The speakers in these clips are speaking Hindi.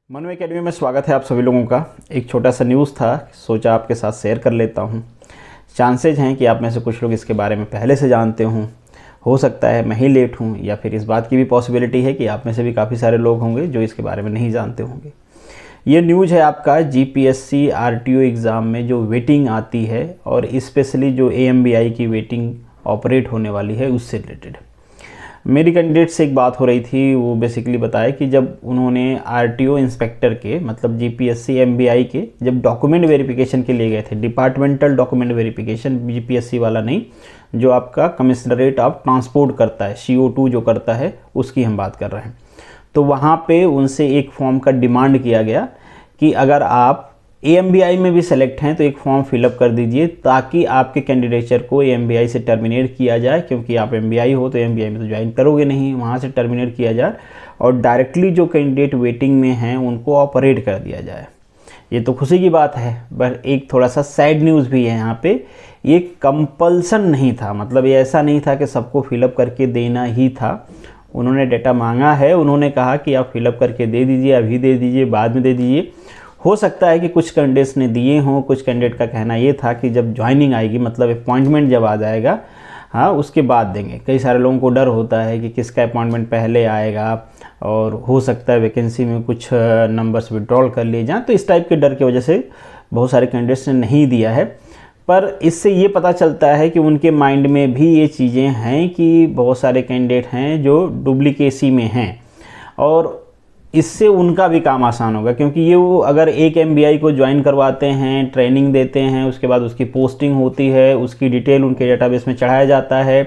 मनू एकेडमी में स्वागत है आप सभी लोगों का। एक छोटा सा न्यूज़ था, सोचा आपके साथ शेयर कर लेता हूँ। चांसेज हैं कि आप में से कुछ लोग इसके बारे में पहले से जानते हों, हो सकता है मैं ही लेट हूँ, या फिर इस बात की भी पॉसिबिलिटी है कि आप में से भी काफ़ी सारे लोग होंगे जो इसके बारे में नहीं जानते होंगे। ये न्यूज़ है आपका जीपीएससी आरटीओ एग्ज़ाम में जो वेटिंग आती है और स्पेशली जो एएमबीआई की वेटिंग ऑपरेट होने वाली है उससे रिलेटेड। मेरी कैंडिडेट से एक बात हो रही थी, वो बेसिकली बताया कि जब उन्होंने आरटीओ इंस्पेक्टर के मतलब जीपीएससी एमबीआई के जब डॉक्यूमेंट वेरिफिकेशन के लिए गए थे, डिपार्टमेंटल डॉक्यूमेंट वेरिफिकेशन, जीपीएससी वाला नहीं, जो आपका कमिश्नरेट ऑफ ट्रांसपोर्ट करता है, CO2 जो करता है उसकी हम बात कर रहे हैं। तो वहाँ पे उनसे एक फॉर्म का डिमांड किया गया कि अगर आप एएमबीआई में भी सेलेक्ट हैं तो एक फॉर्म फिलअप कर दीजिए ताकि आपके कैंडिडेचर को एएमबीआई से टर्मिनेट किया जाए, क्योंकि आप एमबीआई हो तो एएमबीआई में तो ज्वाइन करोगे नहीं, वहाँ से टर्मिनेट किया जाए और डायरेक्टली जो कैंडिडेट वेटिंग में हैं उनको ऑपरेट कर दिया जाए। ये तो खुशी की बात है, पर एक थोड़ा सा सैड न्यूज़ भी है यहाँ पे। ये कंपल्सन नहीं था, मतलब ये ऐसा नहीं था कि सबको फिलअप करके देना ही था। उन्होंने डेटा मांगा है, उन्होंने कहा कि आप फिलअप करके दे दीजिए, अभी दे दीजिए, बाद में दे दीजिए। हो सकता है कि कुछ कैंडिडेट्स ने दिए हों, कुछ कैंडिडेट का कहना ये था कि जब ज्वाइनिंग आएगी, मतलब अपॉइंटमेंट जब आ जाएगा, हाँ, उसके बाद देंगे। कई सारे लोगों को डर होता है कि किसका अपॉइंटमेंट पहले आएगा और हो सकता है वैकेंसी में कुछ नंबर्स विड्रॉल कर लिए जाएँ, तो इस टाइप के डर की वजह से बहुत सारे कैंडिडेट्स ने नहीं दिया है। पर इससे ये पता चलता है कि उनके माइंड में भी ये चीज़ें हैं कि बहुत सारे कैंडिडेट हैं जो डुप्लीकेसी में हैं, और इससे उनका भी काम आसान होगा, क्योंकि ये वो अगर एक एमबीआई को ज्वाइन करवाते हैं, ट्रेनिंग देते हैं, उसके बाद उसकी पोस्टिंग होती है, उसकी डिटेल उनके डेटाबेस में चढ़ाया जाता है,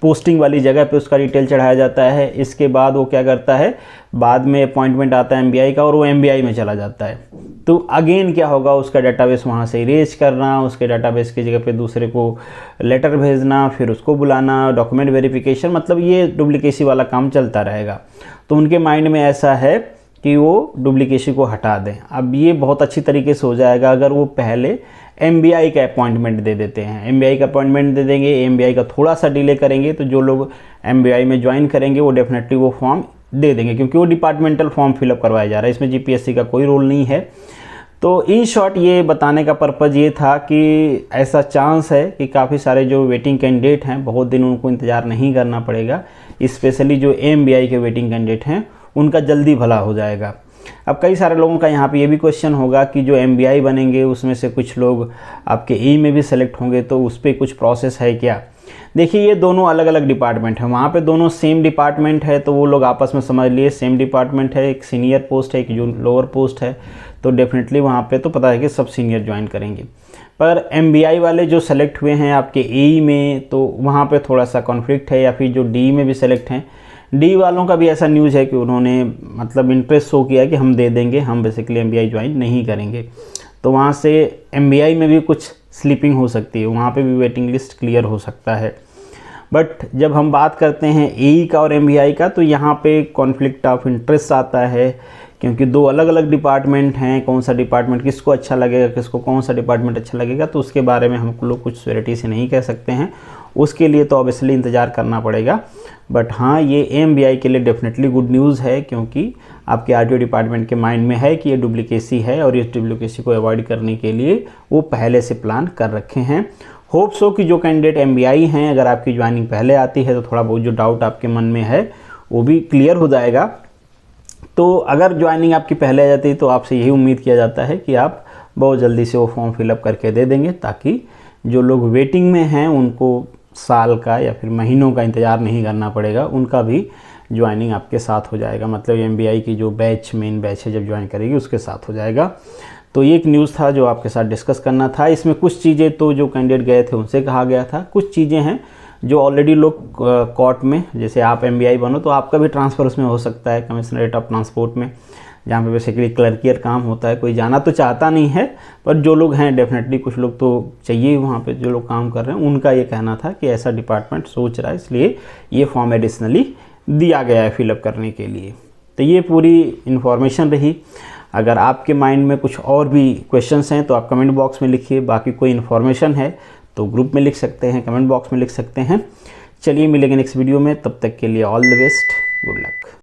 पोस्टिंग वाली जगह पे उसका डिटेल चढ़ाया जाता है। इसके बाद वो क्या करता है, बाद में अपॉइंटमेंट आता है एमबीआई का और वो एमबीआई में चला जाता है, तो अगेन क्या होगा, उसका डेटाबेस वहाँ से इरेज करना, उसके डेटाबेस की जगह पे दूसरे को लेटर भेजना, फिर उसको बुलाना, डॉक्यूमेंट वेरिफिकेशन, मतलब ये डुप्लीकेसी वाला काम चलता रहेगा। तो उनके माइंड में ऐसा है कि वो डुप्लीकेसी को हटा दें। अब ये बहुत अच्छी तरीके से हो जाएगा अगर वो पहले एमबीआई का अपॉइंटमेंट दे देते हैं। एमबीआई का अपॉइंटमेंट दे देंगे, एमबीआई का थोड़ा सा डिले करेंगे, तो जो लोग एमबीआई में ज्वाइन करेंगे वो डेफिनेटली वो फॉर्म दे देंगे, क्योंकि वो डिपार्टमेंटल फॉर्म फिलअप करवाया जा रहा है, इसमें जीपीएससी का कोई रोल नहीं है। तो इन शॉर्ट ये बताने का पर्पज़ ये था कि ऐसा चांस है कि काफ़ी सारे जो वेटिंग कैंडिडेट हैं बहुत दिन उनको इंतज़ार नहीं करना पड़ेगा, स्पेशली जो एमबीआई के वेटिंग कैंडिडेट हैं उनका जल्दी भला हो जाएगा। अब कई सारे लोगों का यहाँ पे ये भी क्वेश्चन होगा कि जो एमबीआई बनेंगे उसमें से कुछ लोग आपके ई में भी सेलेक्ट होंगे, तो उस पर कुछ प्रोसेस है क्या? देखिए, ये दोनों अलग अलग डिपार्टमेंट हैं, वहाँ पे दोनों सेम डिपार्टमेंट है, तो वो लोग आपस में समझ लिए सेम डिपार्टमेंट है, एक सीनियर पोस्ट है, एक लोअर पोस्ट है, तो डेफिनेटली वहाँ पे तो पता है कि सब सीनियर ज्वाइन करेंगे। पर एमबीआई वाले जो सेलेक्ट हुए हैं आपके ई में, तो वहाँ पे थोड़ा सा कॉन्फ्लिक्ट है, या फिर जो डी में भी सेलेक्ट हैं, डी वालों का भी ऐसा न्यूज़ है कि उन्होंने मतलब इंटरेस्ट शो किया कि हम दे देंगे, हम बेसिकली एमबीआई ज्वाइन नहीं करेंगे। तो वहाँ से एमबीआई में भी कुछ स्लीपिंग हो सकती है, वहाँ पे भी वेटिंग लिस्ट क्लियर हो सकता है। बट जब हम बात करते हैं एई का और एमबीआई का, तो यहाँ पे कॉन्फ्लिक्ट ऑफ इंटरेस्ट आता है, क्योंकि दो अलग अलग डिपार्टमेंट हैं। कौन सा डिपार्टमेंट किसको अच्छा लगेगा, किसको कौन सा डिपार्टमेंट अच्छा लगेगा, तो उसके बारे में हम लोग कुछ श्योरिटी से नहीं कह सकते हैं, उसके लिए तो ऑब्वियसली इंतज़ार करना पड़ेगा। बट हाँ, ये एमबीआई के लिए डेफिनेटली गुड न्यूज़ है, क्योंकि आपके आरटीओ डिपार्टमेंट के माइंड में है कि ये डुप्लीकेसी है और इस डुप्लीकेसी को अवॉइड करने के लिए वो पहले से प्लान कर रखे हैं। होप सो कि जो कैंडिडेट एमबीआई हैं, अगर आपकी ज्वाइनिंग पहले आती है तो थोड़ा बहुत जो डाउट आपके मन में है वो भी क्लियर हो जाएगा। तो अगर ज्वाइनिंग आपकी पहले आ जाती है तो आपसे यही उम्मीद किया जाता है कि आप बहुत जल्दी से वो फॉर्म फिलअप करके दे देंगे, ताकि जो लोग वेटिंग में हैं उनको साल का या फिर महीनों का इंतज़ार नहीं करना पड़ेगा, उनका भी ज्वाइनिंग आपके साथ हो जाएगा। मतलब एमबीआई की जो बैच, मेन बैच है, जब ज्वाइन करेगी उसके साथ हो जाएगा। तो ये एक न्यूज़ था जो आपके साथ डिस्कस करना था। इसमें कुछ चीज़ें तो जो कैंडिडेट गए थे उनसे कहा गया था, कुछ चीज़ें हैं जो ऑलरेडी लोग कोर्ट में, जैसे आप एमबीआई बनो तो आपका भी ट्रांसफ़र उसमें हो सकता है, कमिश्नरेट ऑफ ट्रांसपोर्ट में, जहाँ पे बेसिकली क्लर्कियर काम होता है। कोई जाना तो चाहता नहीं है, पर जो लोग हैं डेफिनेटली कुछ लोग तो चाहिए वहाँ पे, जो लोग काम कर रहे हैं उनका ये कहना था कि ऐसा डिपार्टमेंट सोच रहा है, इसलिए ये फॉर्म एडिशनली दिया गया है फिलअप करने के लिए। तो ये पूरी इन्फॉर्मेशन रही। अगर आपके माइंड में कुछ और भी क्वेश्चंस हैं तो आप कमेंट बॉक्स में लिखिए, बाकी कोई इन्फॉर्मेशन है तो ग्रुप में लिख सकते हैं, कमेंट बॉक्स में लिख सकते हैं। चलिए मिलेंगे नेक्स्ट वीडियो में, तब तक के लिए all the best, good luck.